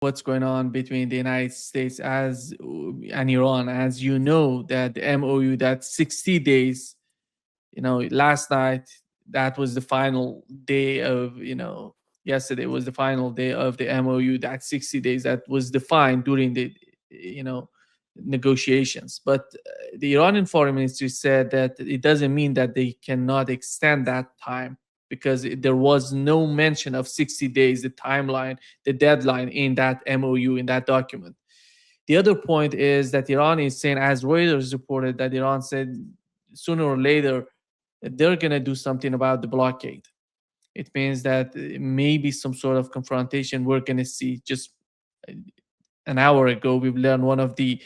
what's going on between the United States as and Iran. As you know, that the MOU, that 60 days, last night, that was the final day of, yesterday was the final day of the MOU, that 60 days that was defined during the, you know, negotiations. But the Iranian foreign ministry said that it doesn't mean that they cannot extend that time, because there was no mention of 60 days, the timeline, the deadline in that MOU, in that document. The other point is that Iran is saying, as Reuters reported, that Iran said sooner or later that they're going to do something about the blockade. It means that maybe some sort of confrontation we're going to see. Just an hour ago, we've learned one of the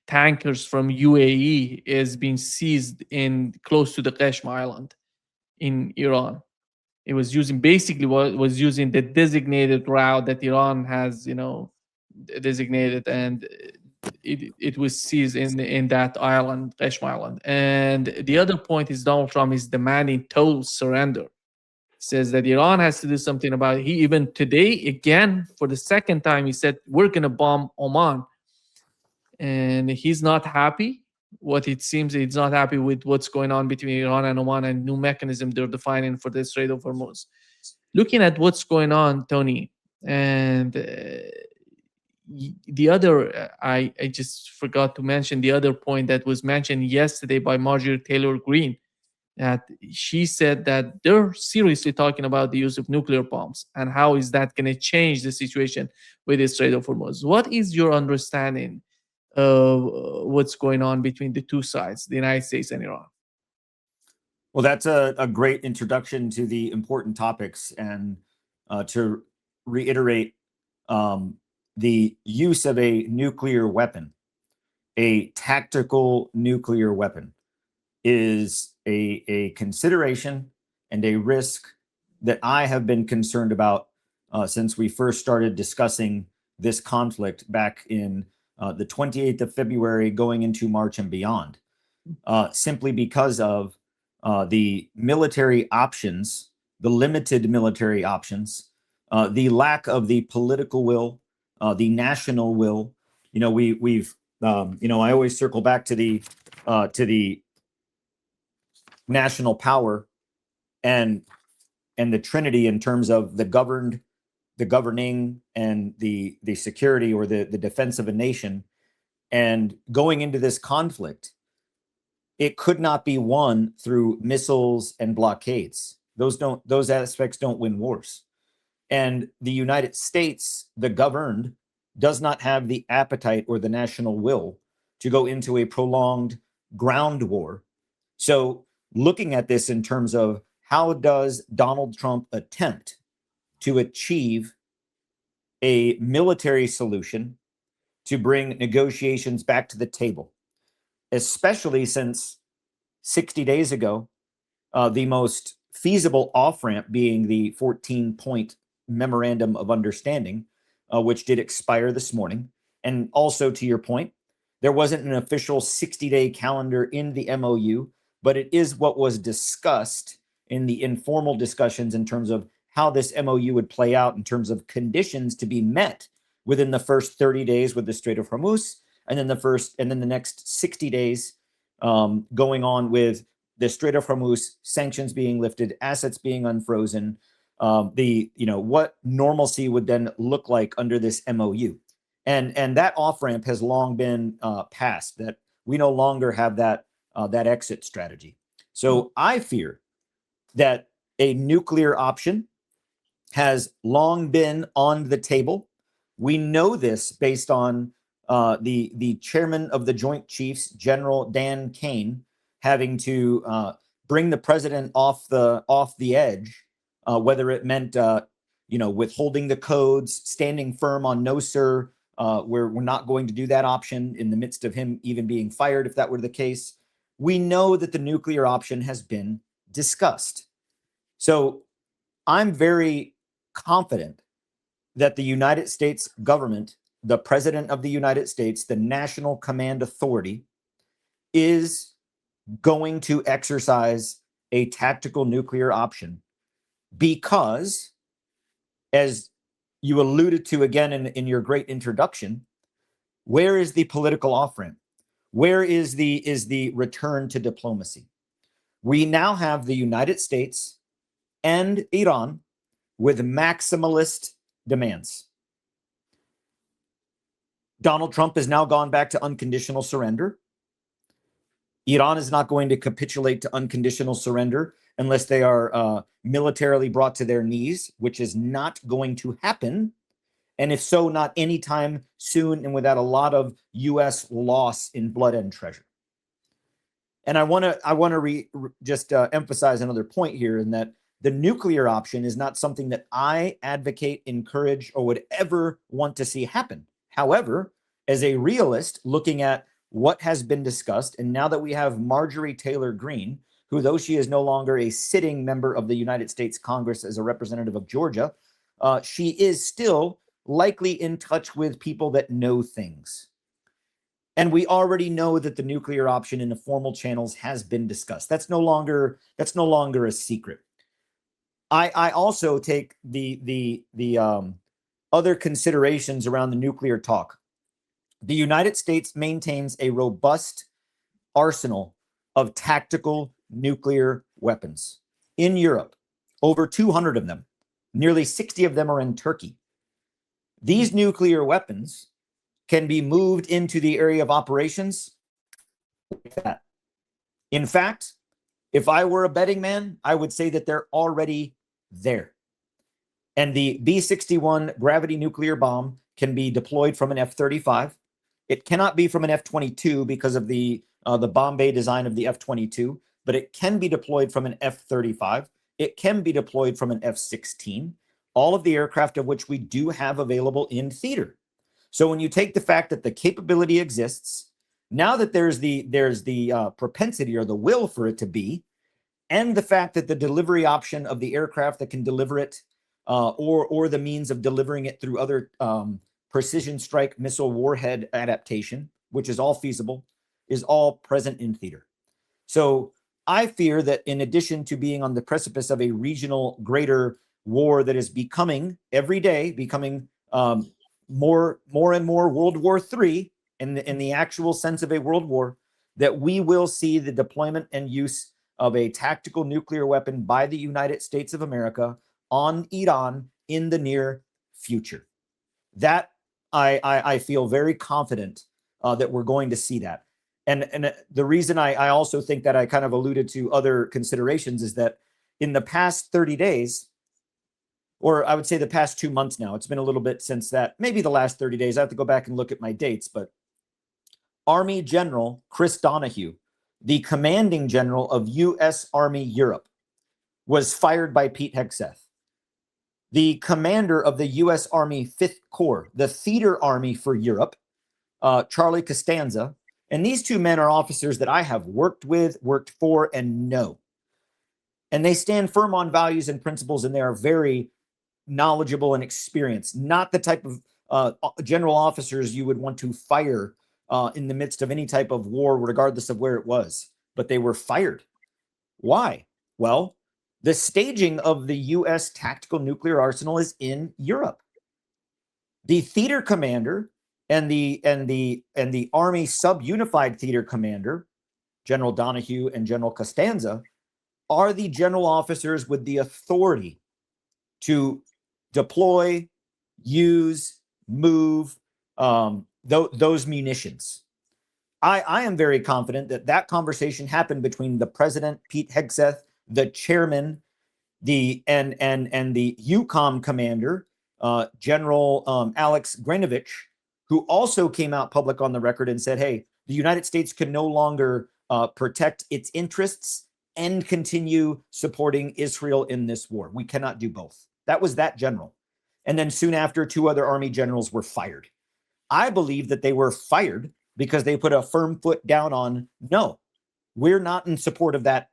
tankers from UAE is being seized in close to the Qeshm Island in Iran. It was using, basically was using the designated route that Iran has, designated, and it was seized in that island, Qeshm Island. And the other point is Donald Trump is demanding total surrender. He says that Iran has to do something about it. He even today, again, for the second time, he said, we're going to bomb Oman. And he's not happy. What it seems, he's not happy with what's going on between Iran and Oman and new mechanism they're defining for the Strait of Hormuz. Looking at what's going on, Tony, and the other, I just forgot to mention the other point that was mentioned yesterday by Marjorie Taylor Greene, that she said that they're seriously talking about the use of nuclear bombs, and how is that going to change the situation with the Strait of Hormuz. What is your understanding of what's going on between the two sides, the United States and Iran? Well, that's a great introduction to the important topics, and to reiterate, the use of a nuclear weapon, a tactical nuclear weapon, is a consideration and a risk that I have been concerned about since we first started discussing this conflict back in the 28th of February, going into March and beyond, simply because of the military options, the limited military options, the lack of the political will, the national will. We've I always circle back to the national power and the trinity in terms of the governed, the governing, and the security, or the defense of a nation. And going into this conflict, it could not be won through missiles and blockades. Those aspects don't win wars. And the United States, the governed, does not have the appetite or the national will to go into a prolonged ground war. So looking at this in terms of how does Donald Trump attempt to achieve a military solution to bring negotiations back to the table, especially since 60 days ago, the most feasible off-ramp being the 14-point memorandum of understanding, which did expire this morning. And also, to your point, there wasn't an official 60-day calendar in the MOU, but it is what was discussed in the informal discussions in terms of how this MOU would play out in terms of conditions to be met within the first 30 days with the Strait of Hormuz, and then the next 60 days going on with the Strait of Hormuz, sanctions being lifted, assets being unfrozen, what normalcy would then look like under this MOU. And that off-ramp has long been passed, that we no longer have that exit strategy. So I fear that a nuclear option has long been on the table. We know this based on the chairman of the Joint Chiefs, General Dan Kane, having to bring the president off the edge, whether it meant withholding the codes, standing firm on no sir, we're not going to do that option, in the midst of him even being fired if that were the case. We know that the nuclear option has been discussed. So I'm very confident that the United States government, the president of the United States, the national command authority, is going to exercise a tactical nuclear option, because, as you alluded to again in your great introduction, where is the political off-ramp? Where is the return to diplomacy? We now have the United States and Iran with maximalist demands. Donald Trump has now gone back to unconditional surrender. Iran is not going to capitulate to unconditional surrender unless they are militarily brought to their knees, which is not going to happen. And if so, not anytime soon and without a lot of U.S. loss in blood and treasure. And I want to just emphasize another point here, in that the nuclear option is not something that I advocate, encourage, or would ever want to see happen. However, as a realist looking at what has been discussed, and now that we have Marjorie Taylor Greene, who, though she is no longer a sitting member of the United States Congress as a representative of Georgia, she is still likely in touch with people that know things. And we already know that the nuclear option in the formal channels has been discussed. That's no longer a secret. I also take the other considerations around the nuclear talk. The United States maintains a robust arsenal of tactical nuclear weapons in Europe, over 200 of them. Nearly 60 of them are in Turkey. These nuclear weapons can be moved into the area of operations like that. In fact, if I were a betting man, I would say that they're already there. And the B-61 gravity nuclear bomb can be deployed from an F-35. It cannot be from an F-22 because of the bomb bay design of the F-22, but it can be deployed from an F-35. It can be deployed from an F-16, all of the aircraft of which we do have available in theater. So when you take the fact that the capability exists, now that there's the propensity or the will for it to be, and the fact that the delivery option of the aircraft that can deliver it, or the means of delivering it through other precision strike missile warhead adaptation, which is all feasible, is all present in theater. So I fear that in addition to being on the precipice of a regional greater war that is becoming every day, more and more World War III in the actual sense of a world war, that we will see the deployment and use of a tactical nuclear weapon by the United States of America on Iran in the near future. That I feel very confident that we're going to see that. And the reason I also think that I kind of alluded to other considerations is that in the past 30 days, or I would say the past 2 months now, it's been a little bit since that, maybe the last 30 days, I have to go back and look at my dates, but Army General Chris Donahue, the commanding general of U.S. Army Europe, was fired by Pete Hegseth. The commander of the U.S. Army 5th Corps, the theater army for Europe, Charlie Costanza, and these two men are officers that I have worked with, worked for, and know. And they stand firm on values and principles, and they are very knowledgeable and experienced, not the type of general officers you would want to fire in the midst of any type of war, regardless of where it was. But they were fired. Why? Well, the staging of the U.S. tactical nuclear arsenal is in Europe. The theater commander and the Army sub-unified theater commander, General Donahue and General Costanza, are the general officers with the authority to deploy, use, move those munitions. I am very confident that that conversation happened between the president, Pete Hegseth, the chairman, and the EUCOM commander, General Alex Granovich, who also came out public on the record and said, hey, the United States can no longer protect its interests and continue supporting Israel in this war. We cannot do both. That was that general. And then soon after, 2 other Army generals were fired. I believe that they were fired because they put a firm foot down on, no, we're not in support of that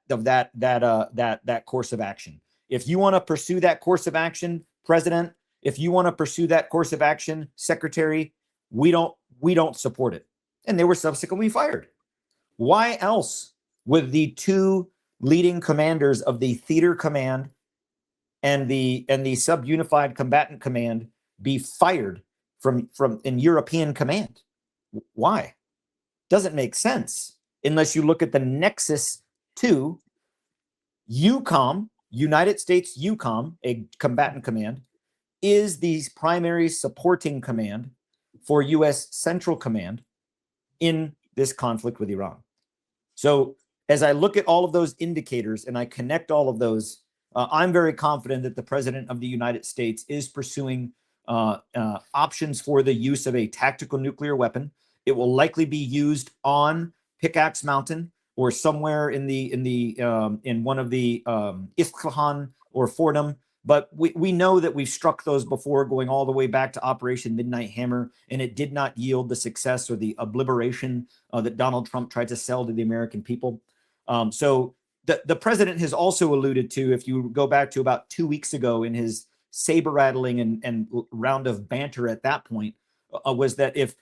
course of action. If you want to pursue that course of action, President, if you want to pursue that course of action, Secretary, we don't support it. And they were subsequently fired. Why else would the 2 leading commanders of the theater command and the sub-unified combatant command be fired from in European command. Why? Doesn't make sense unless you look at the nexus to EUCOM, United States EUCOM, a combatant command, is the primary supporting command for U.S. Central Command in this conflict with Iran. So as I look at all of those indicators and I connect all of those, I'm very confident that the President of the United States is pursuing options for the use of a tactical nuclear weapon. It will likely be used on Pickaxe Mountain or somewhere in one of the Isfahan or Fordham. But we know that we've struck those before, going all the way back to Operation Midnight Hammer, and it did not yield the success or the obliteration that Donald Trump tried to sell to the American people. So the president has also alluded to, if you go back to about 2 weeks ago in his saber rattling and round of banter at that point, was that if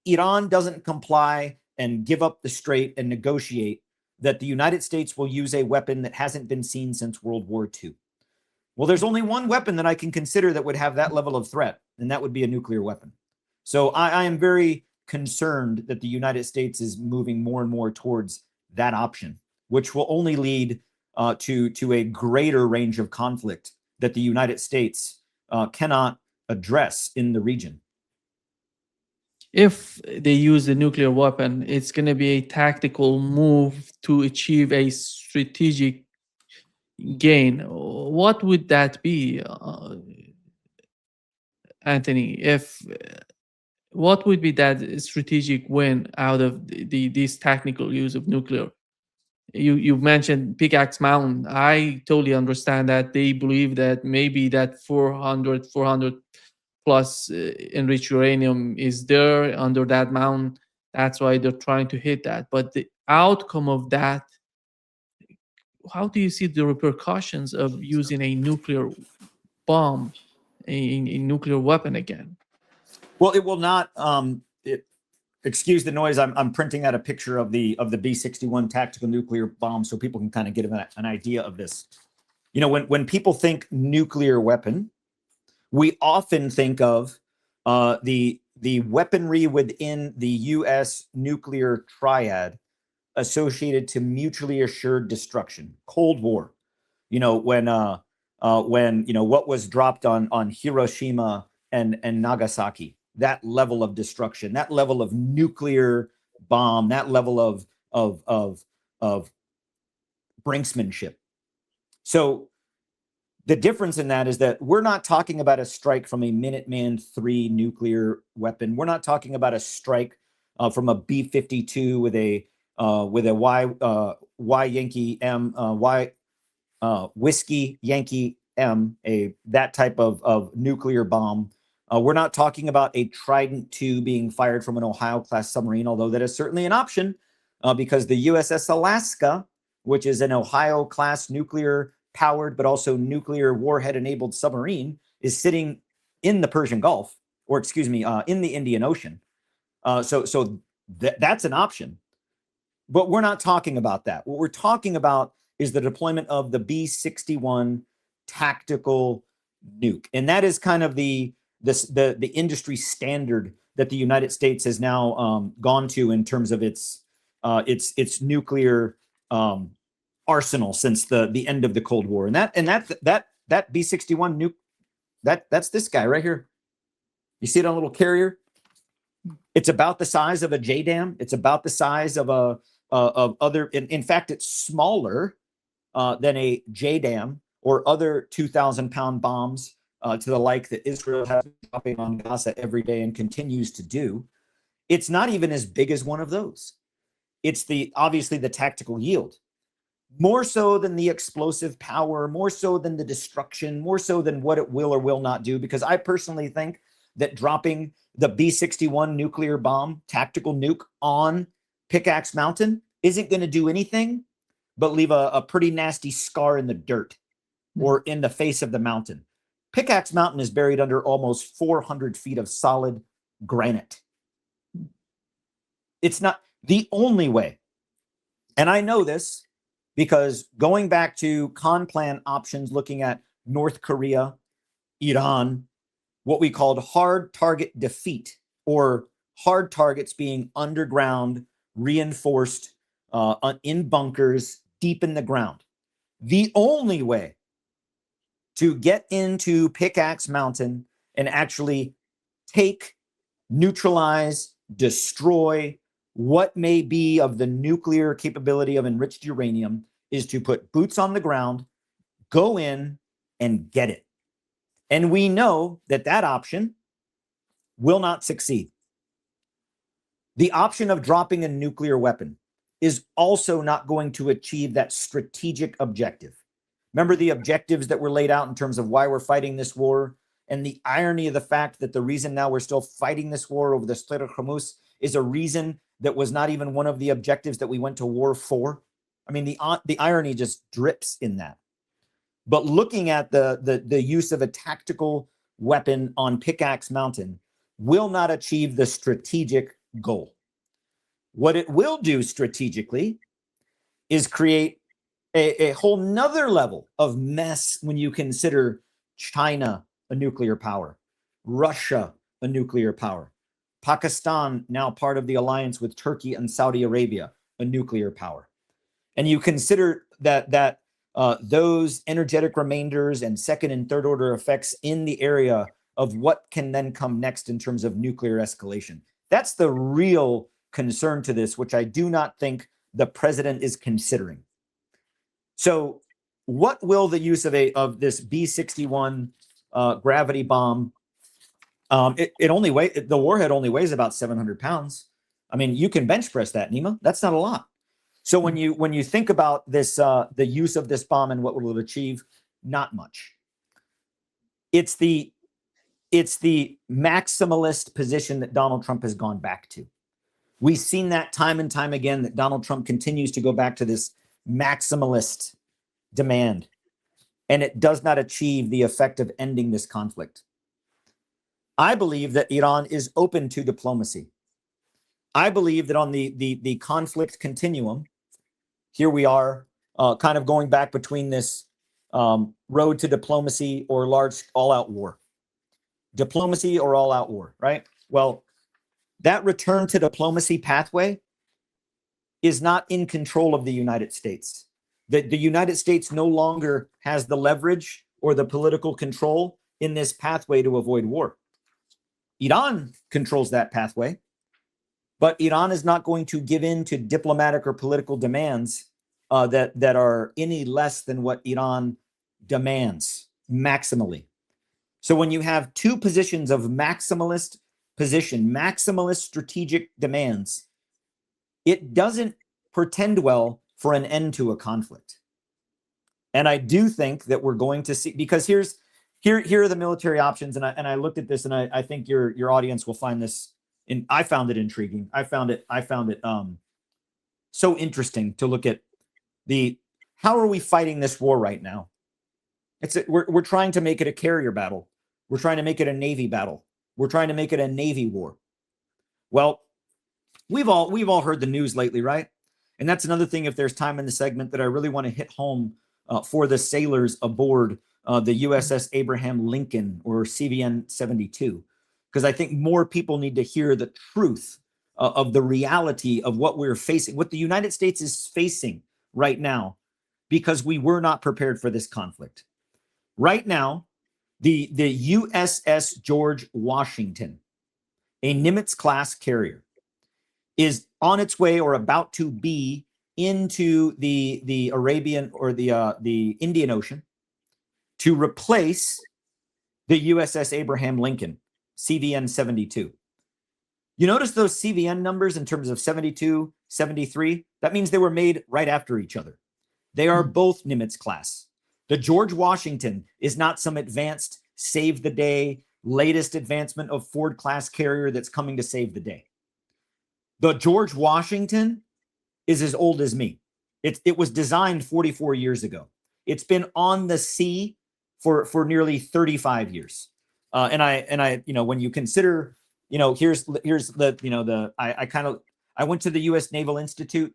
Iran doesn't comply and give up the strait and negotiate, that the United States will use a weapon that hasn't been seen since World War II. Well, there's only one weapon that I can consider that would have that level of threat, and that would be a nuclear weapon. So I am very concerned that the United States is moving more and more towards that option, which will only lead to a greater range of conflict that the United States cannot address in the region. If they use the nuclear weapon, it's going to be a tactical move to achieve a strategic gain. What would that be, Anthony? What would be that strategic win out of this technical use of nuclear? You mentioned Pickaxe Mountain. I totally understand that they believe that maybe that 400 plus enriched uranium is there under that mountain. That's why they're trying to hit that. But the outcome of that, how do you see the repercussions of using a nuclear bomb, a nuclear weapon again? Well, it will not. Excuse the noise. I'm printing out a picture of the B-61 tactical nuclear bomb so people can kind of get an idea of this. You know, when people think nuclear weapon, we often think of the weaponry within the U.S. nuclear triad associated to mutually assured destruction, Cold War. You know, when you know what was dropped on Hiroshima and Nagasaki, that level of destruction, that level of nuclear bomb, that level of brinksmanship. So the difference in that is that we're not talking about a strike from a Minuteman III nuclear weapon. We're not talking about a strike from a B-52 with a Y Yankee M Whiskey Yankee M, that type of nuclear bomb. We're not talking about a Trident II being fired from an Ohio-class submarine, although that is certainly an option because the USS Alaska, which is an Ohio-class nuclear-powered but also nuclear warhead-enabled submarine, is sitting in the Persian Gulf, or excuse me, in the Indian Ocean. So that's an option. But we're not talking about that. What we're talking about is the deployment of the B-61 tactical nuke. And that is kind of the industry standard that the United States has now gone to in terms of its nuclear arsenal since the end of the Cold War. And that B-61 nuke, that's this guy right here. You see it on a little carrier? It's about the size of a JDAM. It's about the size of other. In fact, it's smaller than a JDAM or other 2,000-pound bombs to the like that Israel has been dropping on Gaza every day and continues to do. It's not even as big as one of those. It's obviously the tactical yield, more so than the explosive power, more so than the destruction, more so than what it will or will not do. Because I personally think that dropping the B-61 nuclear bomb, tactical nuke, on Pickaxe Mountain isn't going to do anything but leave a pretty nasty scar in the dirt or in the face of the mountain. Pickaxe Mountain is buried under almost 400 feet of solid granite. It's not the only way. And I know this because going back to con plan options, looking at North Korea, Iran, what we called hard target defeat, or hard targets being underground, reinforced, in bunkers, deep in the ground. The only way to get into Pickaxe Mountain and actually take, neutralize, destroy what may be of the nuclear capability of enriched uranium is to put boots on the ground, go in and get it. And we know that that option will not succeed. The option of dropping a nuclear weapon is also not going to achieve that strategic objective. Remember the objectives that were laid out in terms of why we're fighting this war, and the irony of the fact that the reason now we're still fighting this war over the Strait of Hormuz is a reason that was not even one of the objectives that we went to war for. I mean, the irony just drips in that. But looking at the use of a tactical weapon on Pickaxe Mountain will not achieve the strategic goal. What it will do strategically is create a whole nother level of mess when you consider China a nuclear power, Russia a nuclear power, Pakistan now part of the alliance with Turkey and Saudi Arabia, a nuclear power. And you consider that those energetic remainders and second and third order effects in the area of what can then come next in terms of nuclear escalation. That's the real concern to this, which I do not think the president is considering. So what will the use of this B-61 gravity bomb? The warhead only weighs about 700 pounds. I mean, you can bench press that, Nima. That's not a lot. So when you think about this, the use of this bomb and what will it achieve, not much. It's the maximalist position that Donald Trump has gone back to. We've seen that time and time again, that Donald Trump continues to go back to this maximalist demand, and it does not achieve the effect of ending this conflict. I believe that Iran is open to diplomacy. I believe that on the conflict continuum, here we are kind of going back between this road to diplomacy or large all-out war. Diplomacy or all-out war, right? Well, that return to diplomacy pathway is not in control of the United States. The United States no longer has the leverage or the political control in this pathway to avoid war. Iran controls that pathway, but Iran is not going to give in to diplomatic or political demands that are any less than what Iran demands maximally. So when you have two positions of maximalist strategic demands, it doesn't portend well for an end to a conflict. And I do think that we're going to see, because here are the military options, and I looked at this, and I think your audience will find this. I found it intriguing. I found it so interesting to look at how are we fighting this war right now? We're trying to make it a carrier battle. We're trying to make it a Navy battle. We're trying to make it a Navy war. Well, we've all heard the news lately, right? And that's another thing, if there's time in the segment, that I really want to hit home for the sailors aboard the USS Abraham Lincoln, or CVN 72, because I think more people need to hear the truth of the reality of what we're facing, what the United States is facing right now, because we were not prepared for this conflict. Right now, the USS George Washington, a Nimitz-class carrier, is on its way or about to be into the Arabian or the Indian Ocean to replace the USS Abraham Lincoln, CVN 72. You notice those CVN numbers in terms of 72, 73? That means they were made right after each other. They are both Nimitz class. The George Washington is not some advanced save the day, latest advancement of Ford class carrier that's coming to save the day. The George Washington is as old as me. It was designed 44 years ago. It's been on the sea for nearly 35 years. And I, when you consider, here's the, I went to the U.S. Naval Institute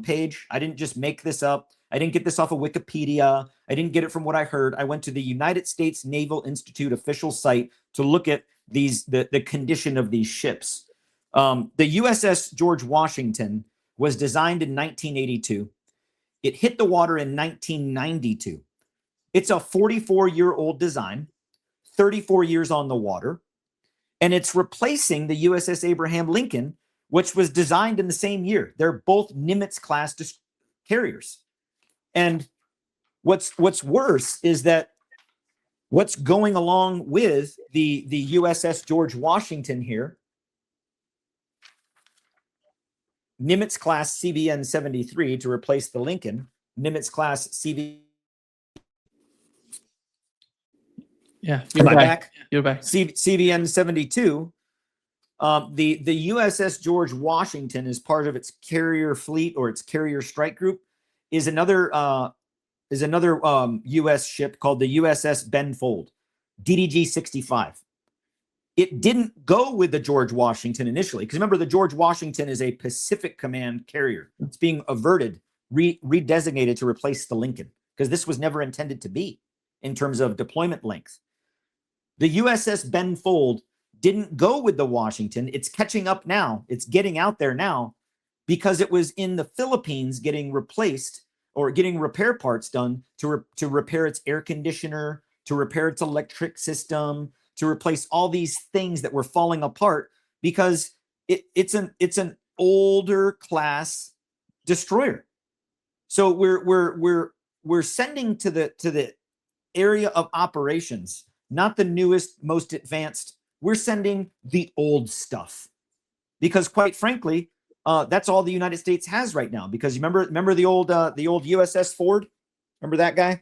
page. I didn't just make this up. I didn't get this off of Wikipedia. I didn't get it from what I heard. I went to the United States Naval Institute official site to look at the condition of these ships. The USS George Washington was designed in 1982. It hit the water in 1992. It's a 44-year-old design, 34 years on the water, and it's replacing the USS Abraham Lincoln, which was designed in the same year. They're both Nimitz-class carriers. And what's worse is that what's going along with the USS George Washington here, Nimitz-class CVN-73 to replace the Lincoln, Nimitz-class CV. Yeah, Am I back? You're back. CVN-72. The USS George Washington, as part of its carrier fleet or its carrier strike group, is another U.S. ship called the USS Ben Fold, DDG-65. It didn't go with the George Washington initially, because remember, the George Washington is a Pacific Command carrier. It's being redesignated to replace the Lincoln, because this was never intended to be in terms of deployment length. The USS Ben Fold didn't go with the Washington. It's catching up now. It's getting out there now because it was in the Philippines getting replaced or getting repair parts done to repair its air conditioner, to repair its electric system, to replace all these things that were falling apart, because it's an older class destroyer. So we're sending to the area of operations, not the newest, most advanced. We're sending the old stuff, because quite frankly, that's all the United States has right now. Because you remember the old USS Ford? Remember that guy?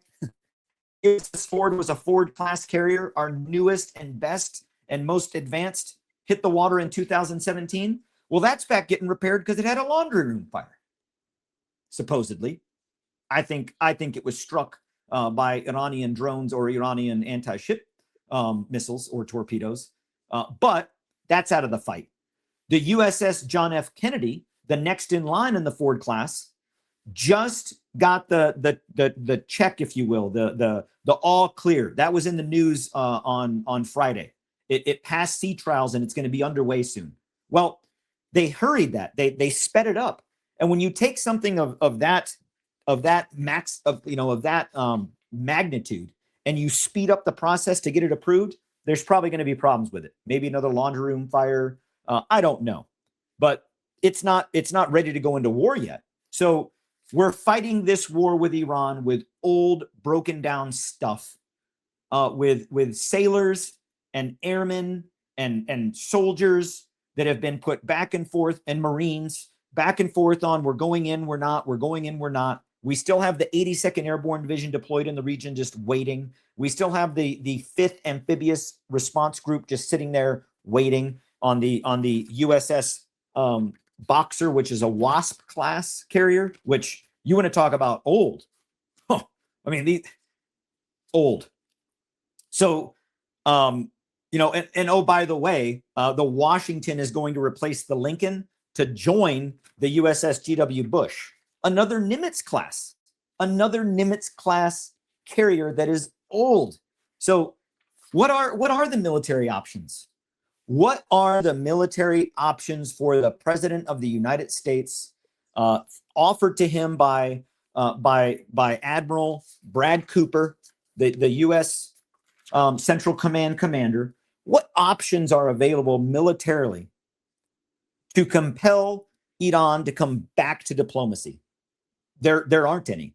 USS Ford was a Ford class carrier, our newest and best and most advanced, hit the water in 2017. Well, that's back getting repaired because it had a laundry room fire. Supposedly, I think it was struck by Iranian drones or Iranian anti-ship missiles or torpedoes. But that's out of the fight. The USS John F. Kennedy, the next in line in the Ford class, just got the check, if you will, the all clear. That was in the news on Friday. It passed sea trials and it's going to be underway soon. Well, they hurried that. They sped it up. And when you take something of that magnitude and you speed up the process to get it approved, there's probably going to be problems with it. Maybe another laundry room fire. I don't know, but it's not ready to go into war yet. So we're fighting this war with Iran with old, broken down stuff, with sailors and airmen and soldiers that have been put back and forth, and Marines back and forth on, we're going in, we're not, we're going in, we're not. We still have the 82nd Airborne Division deployed in the region, just waiting. We still have the 5th Amphibious Response Group just sitting there waiting on the USS Boxer, which is a WASP class carrier, which you want to talk about old. I mean, old. So, and oh, by the way, the Washington is going to replace the Lincoln to join the USS GW Bush, another Nimitz class carrier that is old. So what are the military options? What are the military options for the President of the United States, offered to him by Admiral Brad Cooper, the U.S. Central Command commander? What options are available militarily to compel Iran to come back to diplomacy? There aren't any.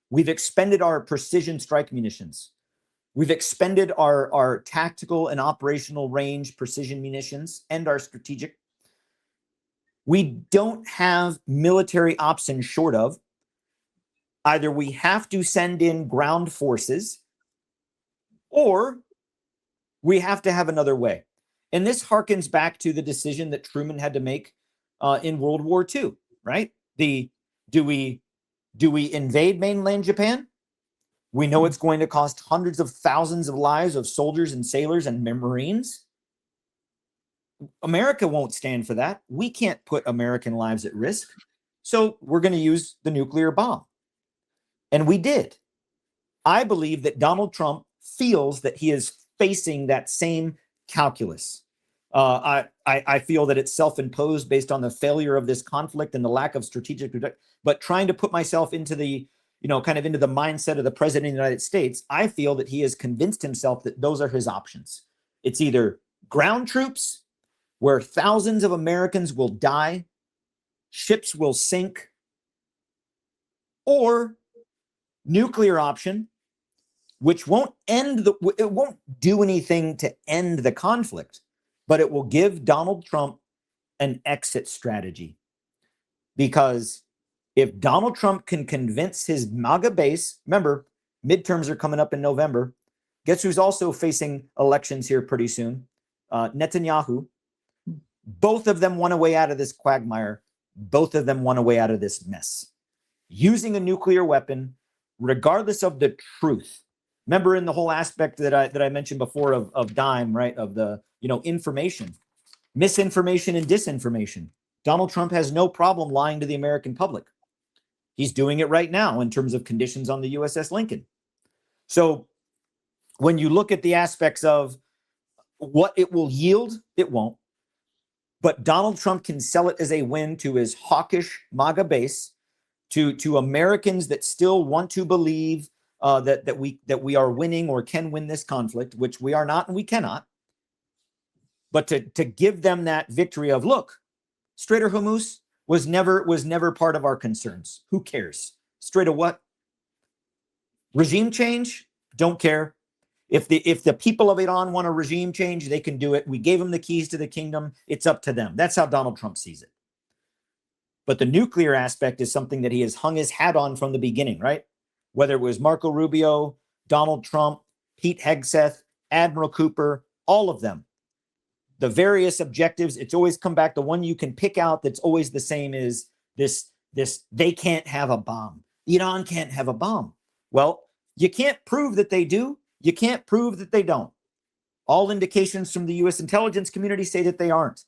We've expended our precision strike munitions. We've expended our tactical and operational range precision munitions and our strategic. We don't have military options short of either we have to send in ground forces or we have to have another way. And this harkens back to the decision that Truman had to make in World War II, right? Do we invade mainland Japan? We know it's going to cost hundreds of thousands of lives of soldiers and sailors and Marines. America won't stand for that. We can't put American lives at risk. So we're going to use the nuclear bomb. And we did. I believe that Donald Trump feels that he is facing that same calculus. I feel that it's self-imposed based on the failure of this conflict and the lack of strategic, but trying to put myself into the, kind of into the mindset of the president of the United States, I feel that he has convinced himself that those are his options. It's either ground troops, where thousands of Americans will die, ships will sink, or nuclear option, which won't it won't do anything to end the conflict, but it will give Donald Trump an exit strategy. Because if Donald Trump can convince his MAGA base, remember, midterms are coming up in November. Guess who's also facing elections here pretty soon? Netanyahu. Both of them want a way out of this quagmire. Both of them want a way out of this mess. Using a nuclear weapon, regardless of the truth. Remember in the whole aspect that I mentioned before of DIME, right? Of the, information, misinformation and disinformation. Donald Trump has no problem lying to the American public. He's doing it right now in terms of conditions on the USS Lincoln. So when you look at the aspects of what it will yield, it won't. But Donald Trump can sell it as a win to his hawkish MAGA base, to Americans that still want to believe that we are winning or can win this conflict, which we are not and we cannot. But to give them that victory of, look, Strait of Hormuz was never part of our concerns. Who cares? Strait of what? Regime change? Don't care. If the people of Iran want a regime change, they can do it. We gave them the keys to the kingdom. It's up to them. That's how Donald Trump sees it. But the nuclear aspect is something that he has hung his hat on from the beginning, right? Whether it was Marco Rubio, Donald Trump, Pete Hegseth, Admiral Cooper, all of them. The various objectives, it's always come back. The one you can pick out that's always the same is this, they can't have a bomb. Iran can't have a bomb. Well, you can't prove that they do. You can't prove that they don't. All indications from the U.S. intelligence community say that they aren't.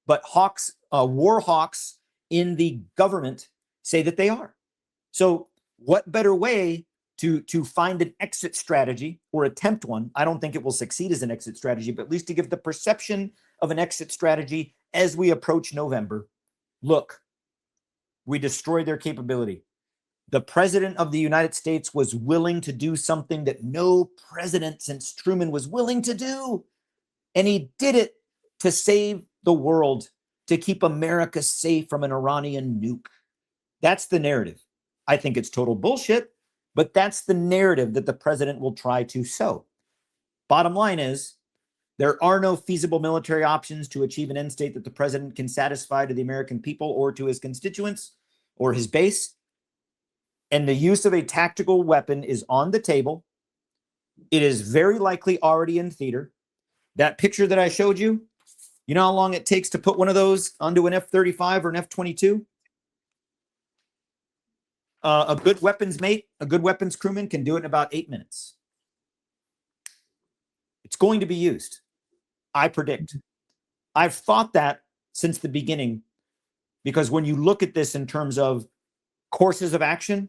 But hawks, war hawks in the government say that they are. So what better way to find an exit strategy or attempt one? I don't think it will succeed as an exit strategy, but at least to give the perception of an exit strategy as we approach November. Look, we destroyed their capability. The president of the United States was willing to do something that no president since Truman was willing to do. And he did it to save the world, to keep America safe from an Iranian nuke. That's the narrative. I think it's total bullshit, but that's the narrative that the president will try to sow. Bottom line is, there are no feasible military options to achieve an end state that the president can satisfy to the American people or to his constituents or his base. And the use of a tactical weapon is on the table. It is very likely already in theater. That picture that I showed you, you know how long it takes to put one of those onto an F-35 or an F-22? A good weapons mate, a good weapons crewman can do it in about 8 minutes. It's going to be used, I predict. I've thought that since the beginning, because when you look at this in terms of courses of action,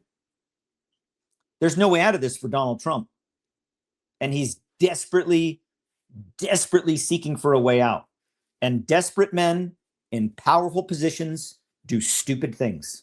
there's no way out of this for Donald Trump. And he's desperately seeking for a way out. And desperate men in powerful positions do stupid things.